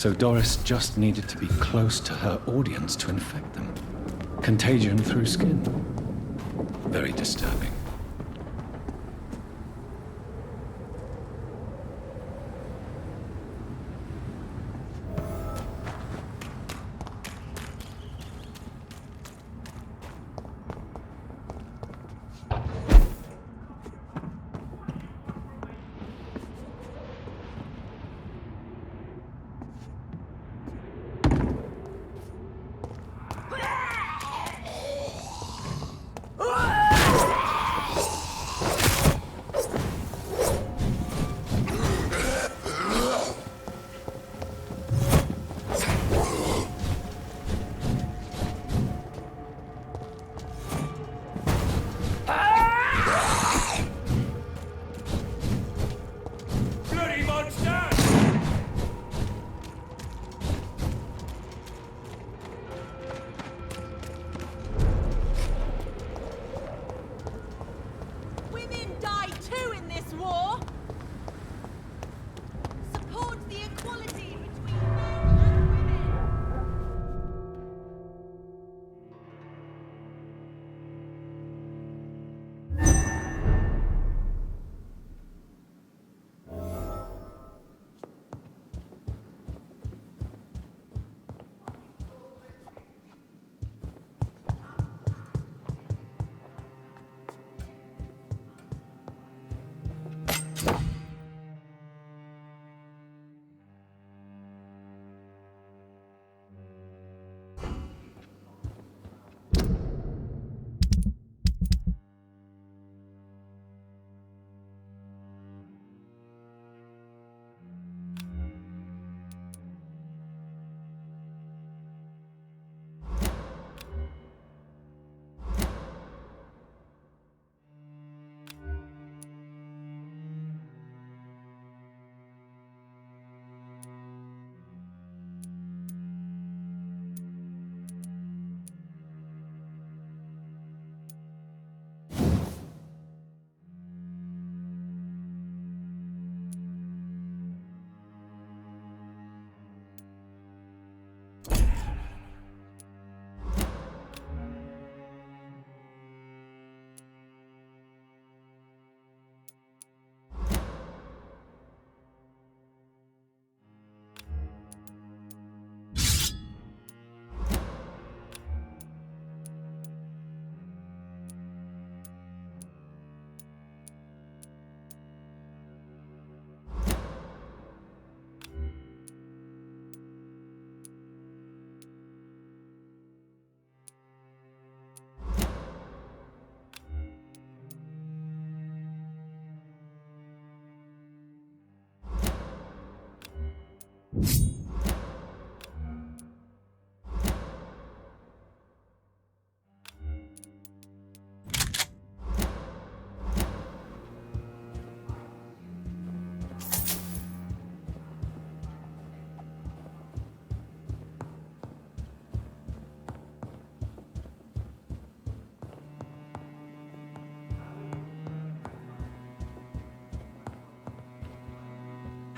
So Doris just needed to be close to her audience to infect them. Contagion through skin. Very disturbing.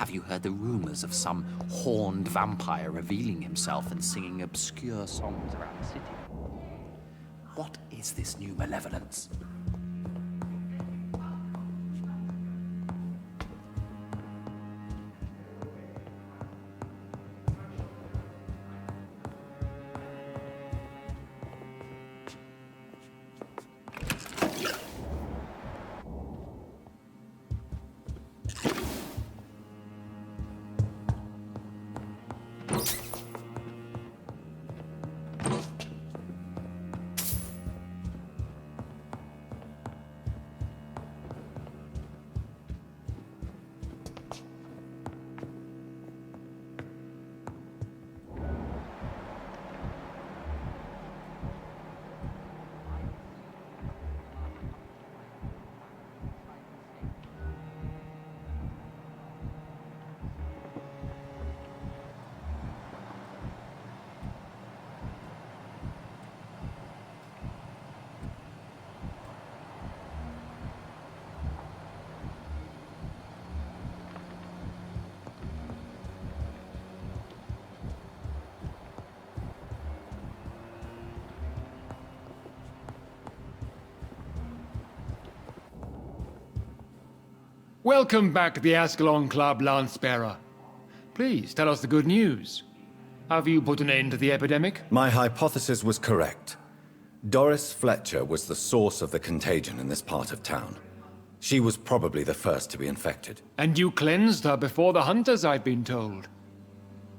Have you heard the rumors of some horned vampire revealing himself and singing obscure songs around the city? What is this new malevolence? Welcome back to the Ascalon Club, Lance-bearer. Please, tell us the good news. Have you put an end to the epidemic? My hypothesis was correct. Doris Fletcher was the source of the contagion in this part of town. She was probably the first to be infected. And you cleansed her before the hunters, I've been told.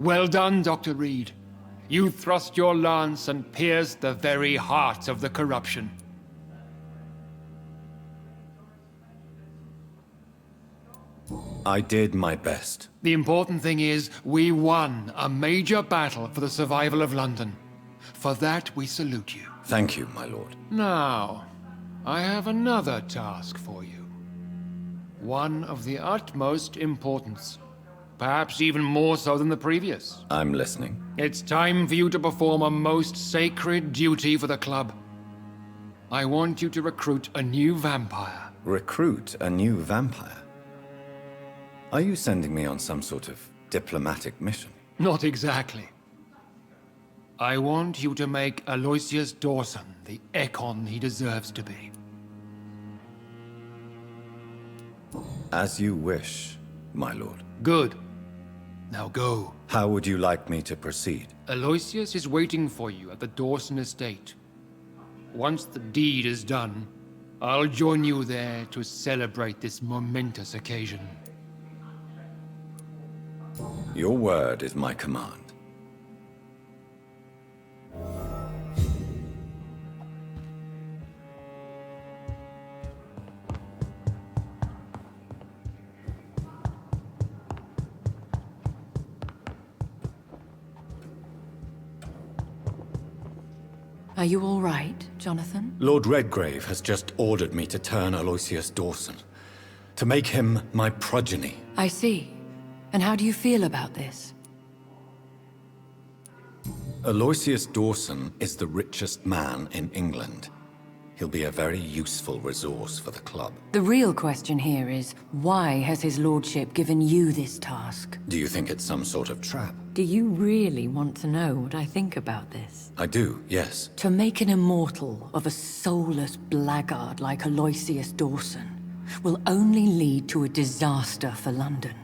Well done, Dr. Reed. You thrust your lance and pierced the very heart of the corruption. I did my best. The important thing is, we won a major battle for the survival of London. For that, we salute you. Thank you, my lord. Now, I have another task for you. One of the utmost importance. Perhaps even more so than the previous. I'm listening. It's time for you to perform a most sacred duty for the club. I want you to recruit a new vampire. Recruit a new vampire? Are you sending me on some sort of diplomatic mission? Not exactly. I want you to make Aloysius Dawson the Ekon he deserves to be. As you wish, my lord. Good. Now go. How would you like me to proceed? Aloysius is waiting for you at the Dawson estate. Once the deed is done, I'll join you there to celebrate this momentous occasion. Your word is my command. Are you all right, Jonathan? Lord Redgrave has just ordered me to turn Aloysius Dawson, to make him my progeny. I see. And how do you feel about this? Aloysius Dawson is the richest man in England. He'll be a very useful resource for the club. The real question here is, why has his lordship given you this task? Do you think it's some sort of trap? Do you really want to know what I think about this? I do, yes. To make an immortal of a soulless blackguard like Aloysius Dawson will only lead to a disaster for London.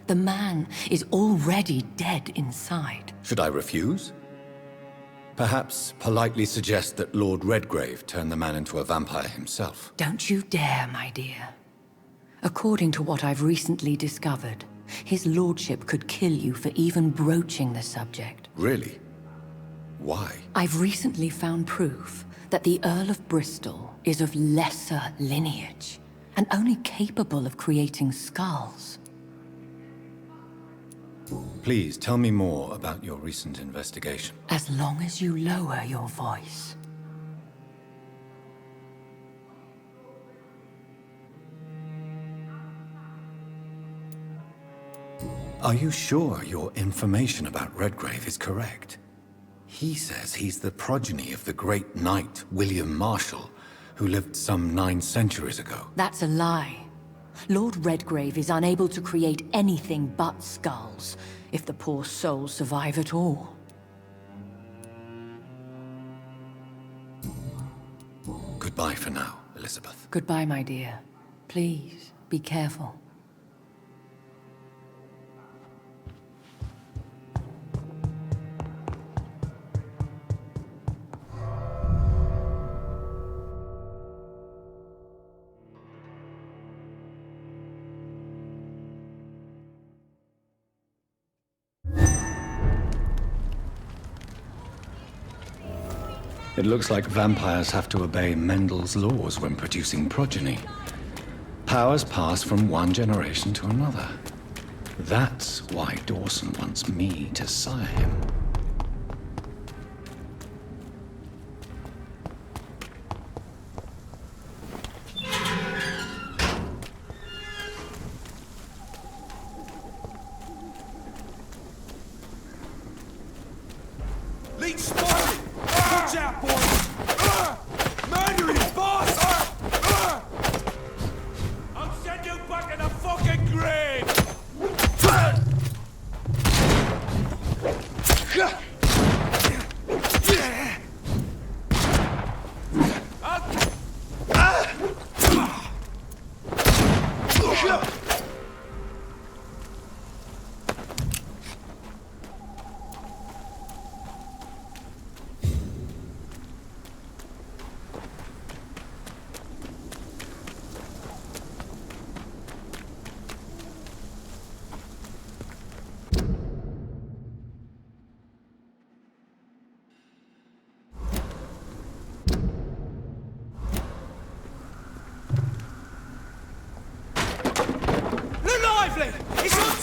The man is already dead inside. Should I refuse? Perhaps politely suggest that Lord Redgrave turn the man into a vampire himself. Don't you dare, my dear. According to what I've recently discovered, his lordship could kill you for even broaching the subject. Really? Why? I've recently found proof that the Earl of Bristol is of lesser lineage and only capable of creating skulls. Please tell me more about your recent investigation. As long as you lower your voice. Are you sure your information about Redgrave is correct? He says he's the progeny of the great knight William Marshall, who lived some 9 centuries ago. That's a lie. Lord Redgrave is unable to create anything but skulls, if the poor soul survive at all. Goodbye for now, Elizabeth. Goodbye, my dear. Please, be careful. It looks like vampires have to obey Mendel's laws when producing progeny. Powers pass from one generation to another. That's why Dawson wants me to sire him. Lead spotted! Watch out, boys! Murder his boss! I'll send you back in the fucking grave!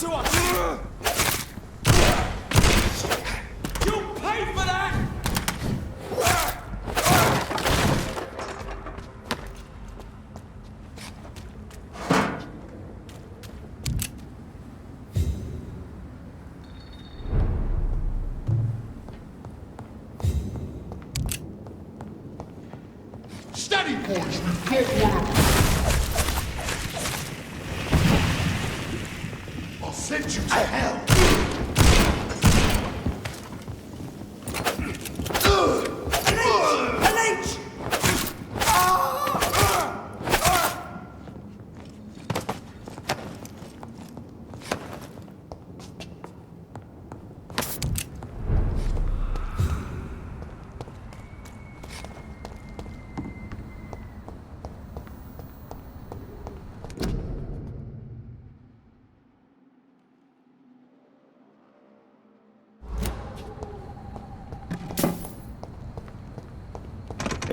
to us! You paid for that! Steady, boys, we've got one of them. I'll send you to hell.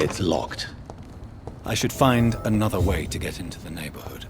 It's locked. I should find another way to get into the neighborhood.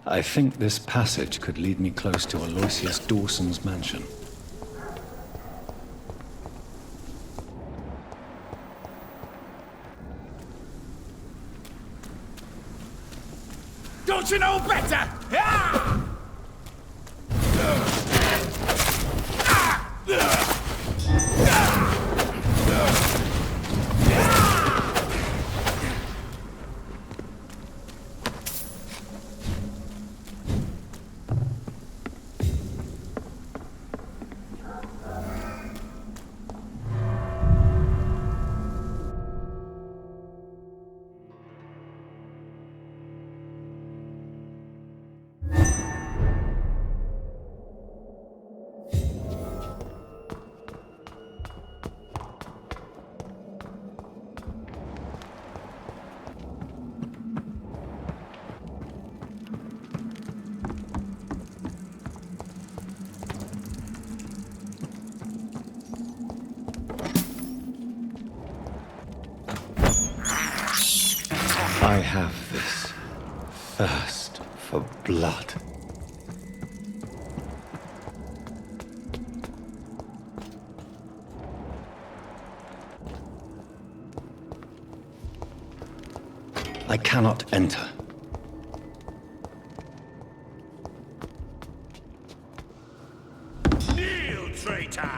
I think this passage could lead me close to Aloysius Dawson's mansion. Don't you know better? I have this thirst for blood. I cannot enter. Kneel, traitor!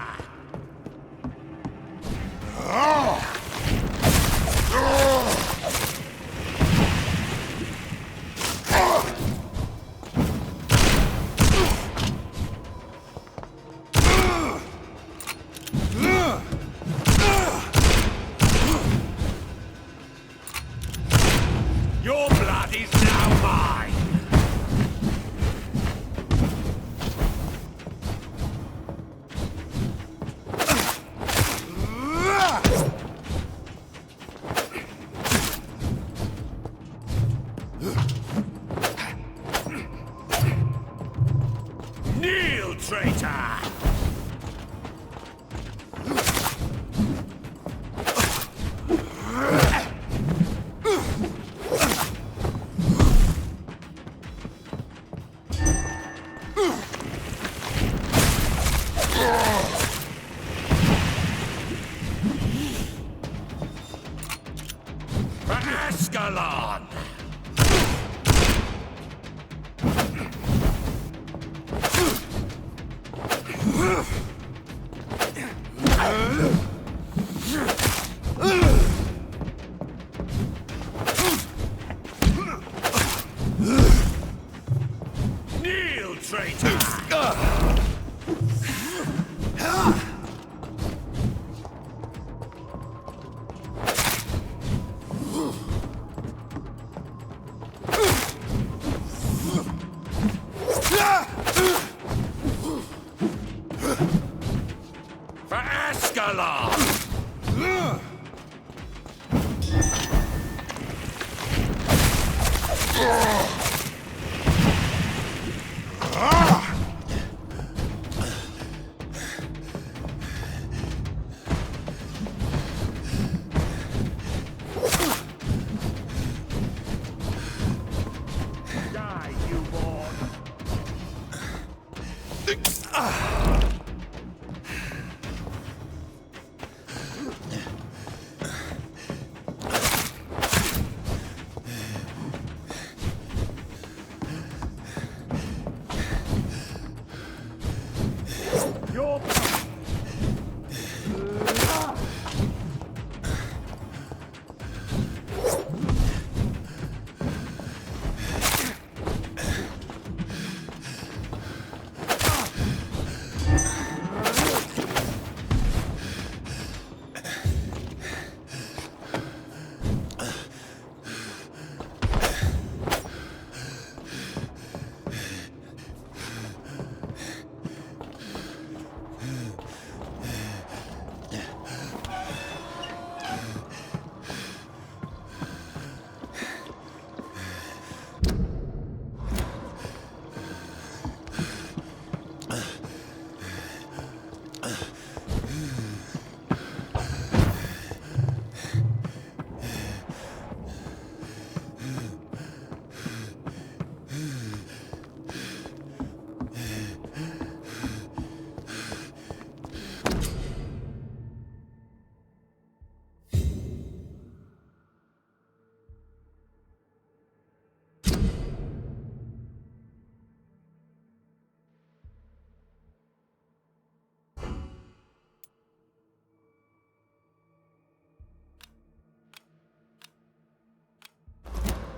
Your blood is now mine! Kneel, traitor! Escalon! Kneel, traitor! For Escalon! Die, you born! Your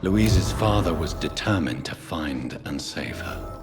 Louise's father was determined to find and save her.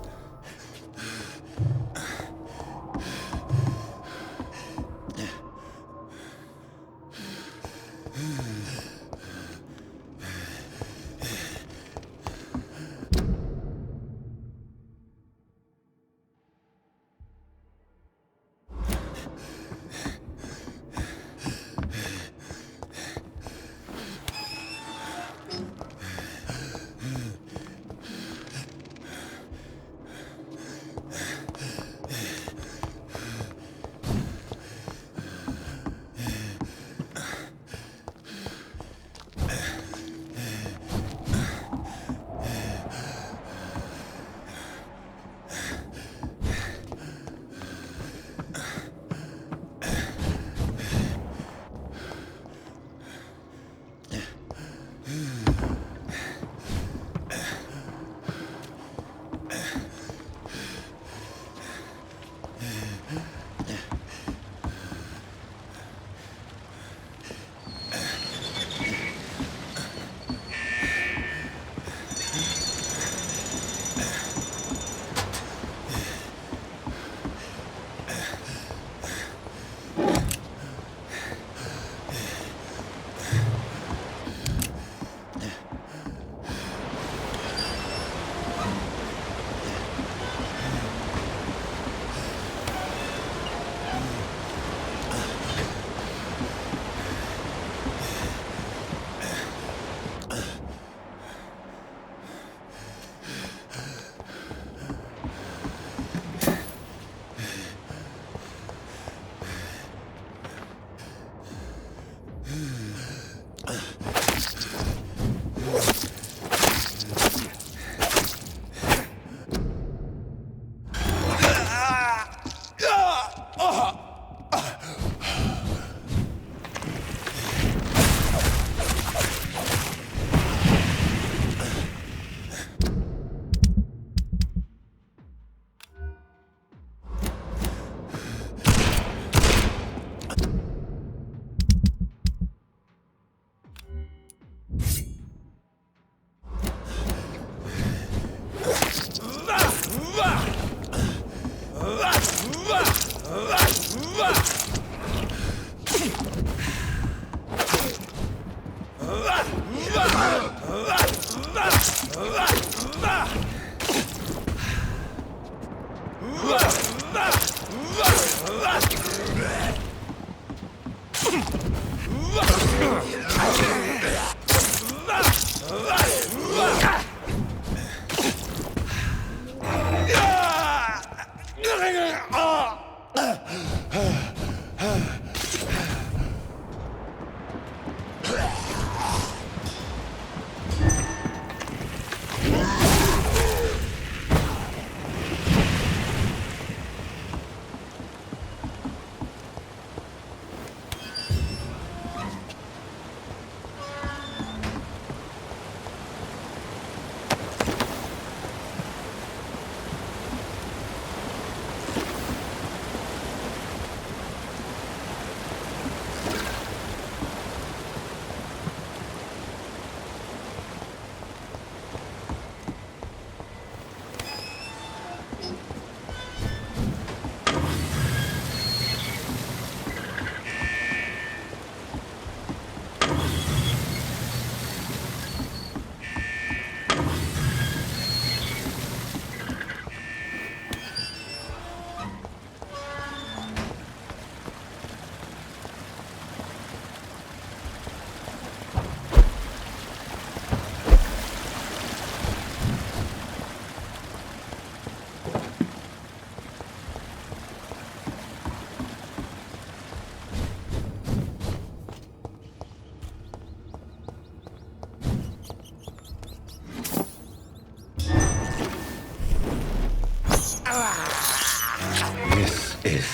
This is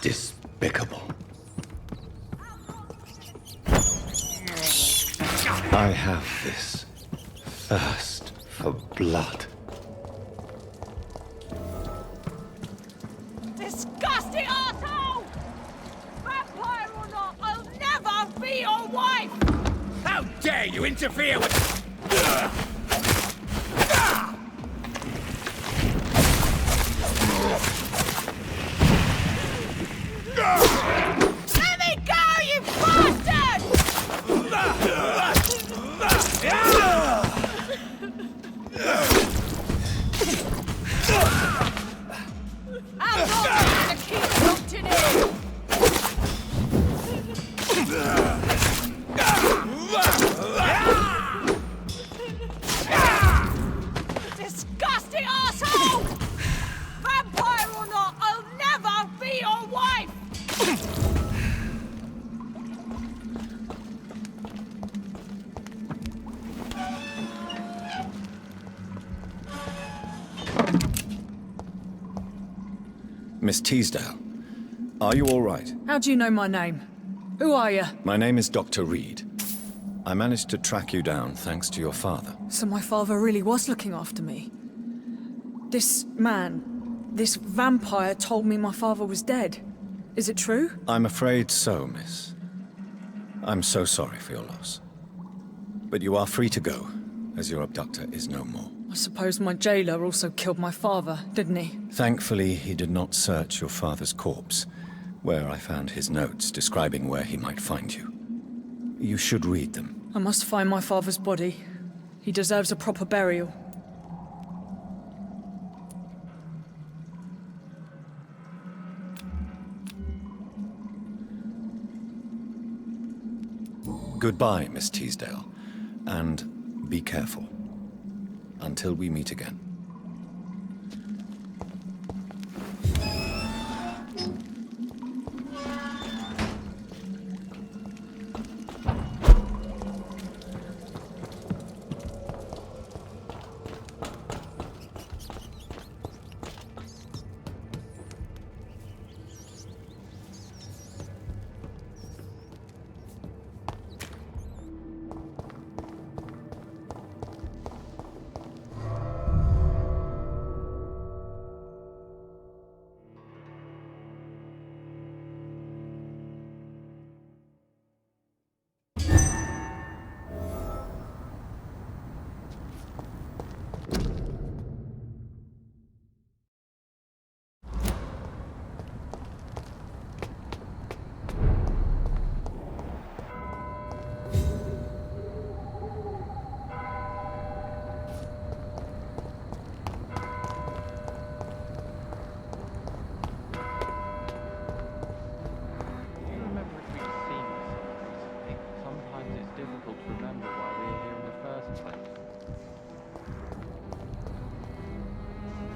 despicable. I have this thirst for blood. Disgusting arsehole! Vampire or not, I'll never be your wife! How dare you interfere with... Let me go, you bastard! How long are you gonna keep continuing? Disgusting arsehole! Vampire or not, I'll never be your wife! Miss Teasdale, are you all right? How do you know my name? Who are you? My name is Dr. Reed. I managed to track you down thanks to your father. So my father really was looking after me. This man, this vampire told me my father was dead. Is it true? I'm afraid so, miss. I'm so sorry for your loss. But you are free to go, as your abductor is no more. I suppose my jailer also killed my father, didn't he? Thankfully, he did not search your father's corpse, where I found his notes describing where he might find you. You should read them. I must find my father's body. He deserves a proper burial. Goodbye, Miss Teasdale, and be careful. Until we meet again.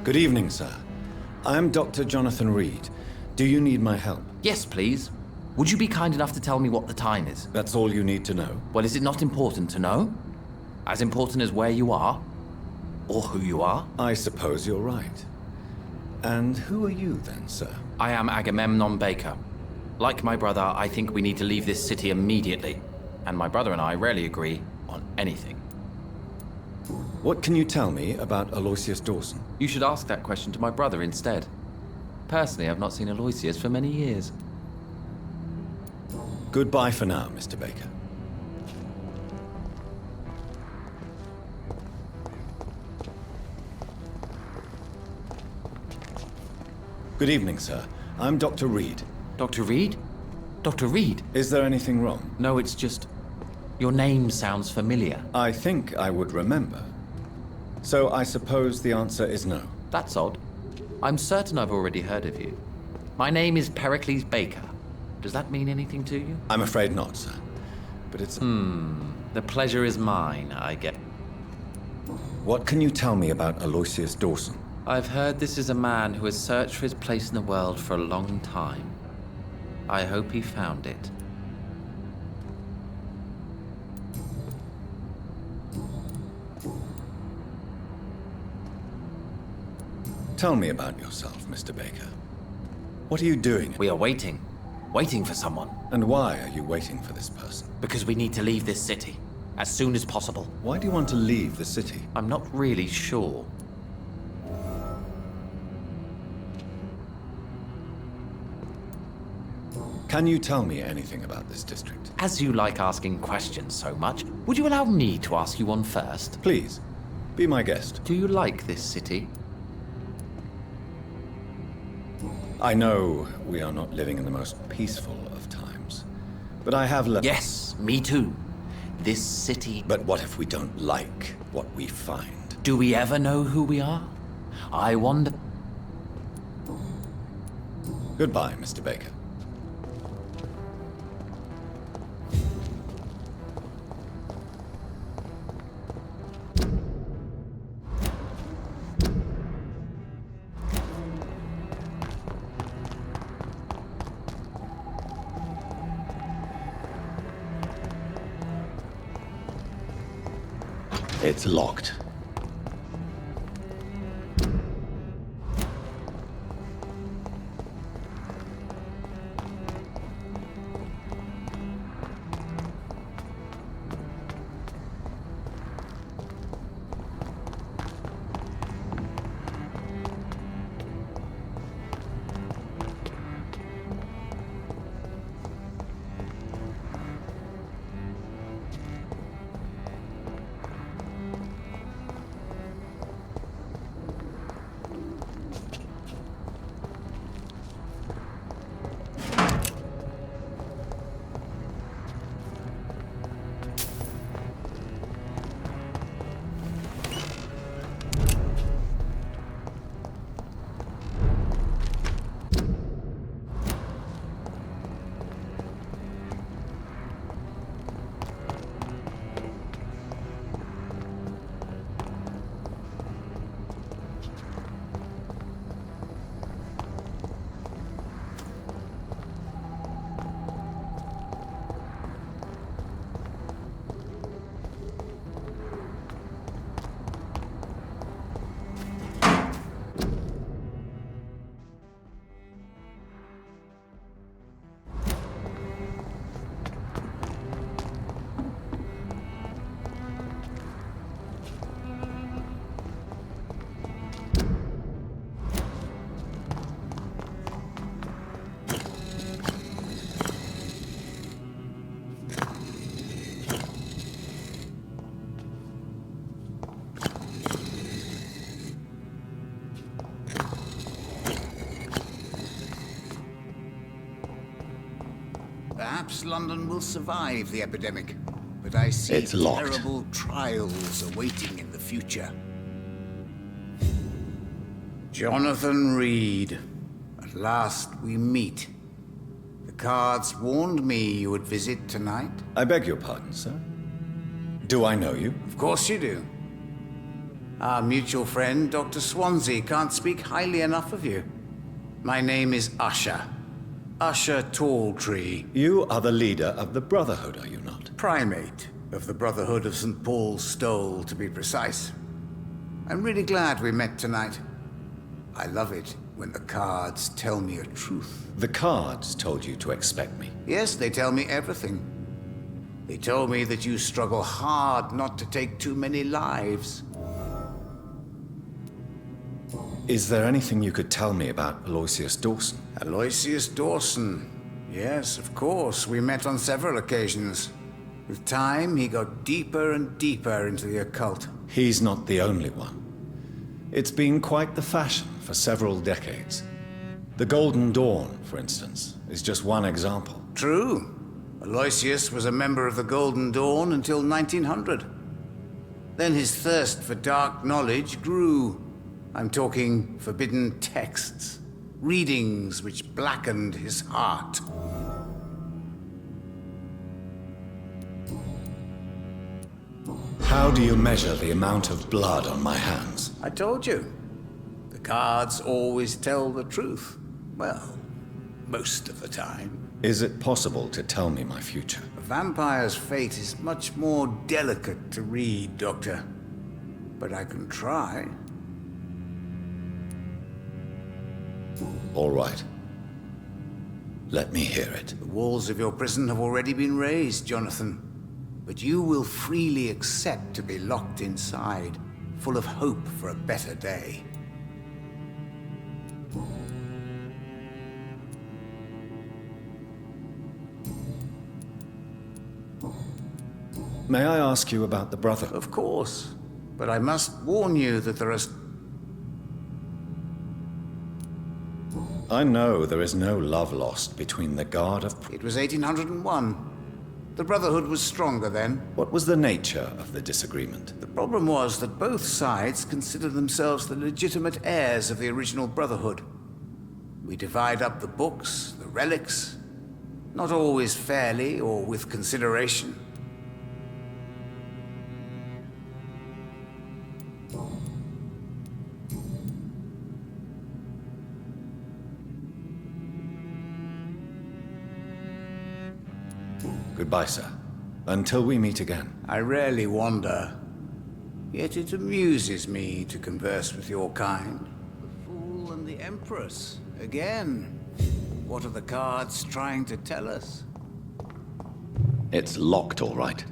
Good evening, sir. I'm Dr. Jonathan Reed. Do you need my help? Yes, please. Would you be kind enough to tell me what the time is? That's all you need to know. Well, is it not important to know? As important as where you are? Or who you are? I suppose you're right. And who are you then, sir? I am Agamemnon Baker. Like my brother, I think we need to leave this city immediately. And my brother and I rarely agree on anything. What can you tell me about Aloysius Dawson? You should ask that question to my brother instead. Personally, I've not seen Aloysius for many years. Goodbye for now, Mr. Baker. Good evening, sir. I'm Dr. Reed. Dr. Reed? Dr. Reed? Is there anything wrong? No, it's just... your name sounds familiar. I think I would remember. So I suppose the answer is no. That's odd. I'm certain I've already heard of you. My name is Pericles Baker. Does that mean anything to you? I'm afraid not, sir. But it's... The pleasure is mine, I get. What can you tell me about Aloysius Dawson? I've heard this is a man who has searched for his place in the world for a long time. I hope he found it. Tell me about yourself, Mr. Baker. What are you doing? We are waiting. Waiting for someone. And why are you waiting for this person? Because we need to leave this city. As soon as possible. Why do you want to leave the city? I'm not really sure. Can you tell me anything about this district? As you like asking questions so much, would you allow me to ask you one first? Please, be my guest. Do you like this city? I know we are not living in the most peaceful of times, but I have left. Yes, me too. This city... But what if we don't like what we find? Do we ever know who we are? I wonder... Goodbye, Mr. Baker. It's locked. Perhaps London will survive the epidemic, but I see It's locked. terrible trials awaiting in the future. Jonathan Reed, at last we meet. The cards warned me you would visit tonight. I beg your pardon, sir. Do I know you? Of course you do. Our mutual friend, Dr. Swansea, can't speak highly enough of you. My name is Usher. Usher Talltree. You are the leader of the Brotherhood, are you not? Primate of the Brotherhood of St. Paul's Stole, to be precise. I'm really glad we met tonight. I love it when the cards tell me a truth. The cards told you to expect me. Yes, they tell me everything. They told me that you struggle hard not to take too many lives. Is there anything you could tell me about Aloysius Dawson? Aloysius Dawson. Yes, of course. We met on several occasions. With time, he got deeper and deeper into the occult. He's not the only one. It's been quite the fashion for several decades. The Golden Dawn, for instance, is just one example. True. Aloysius was a member of the Golden Dawn until 1900. Then his thirst for dark knowledge grew. I'm talking forbidden texts, readings which blackened his heart. How do you measure the amount of blood on my hands? I told you. The cards always tell the truth. Well, most of the time. Is it possible to tell me my future? A vampire's fate is much more delicate to read, Doctor. But I can try. All right. Let me hear it. The walls of your prison have already been raised, Jonathan. But you will freely accept to be locked inside, full of hope for a better day. May I ask you about the Brotherhood? Of course. But I must warn you that there are... I know there is no love lost between the Guard of... It was 1801. The Brotherhood was stronger then. What was the nature of the disagreement? The problem was that both sides considered themselves the legitimate heirs of the original Brotherhood. We divide up the books, the relics, not always fairly or with consideration. Goodbye, sir. Until we meet again. I rarely wander, yet it amuses me to converse with your kind. The Fool and the Empress. Again. What are the cards trying to tell us? It's locked, all right.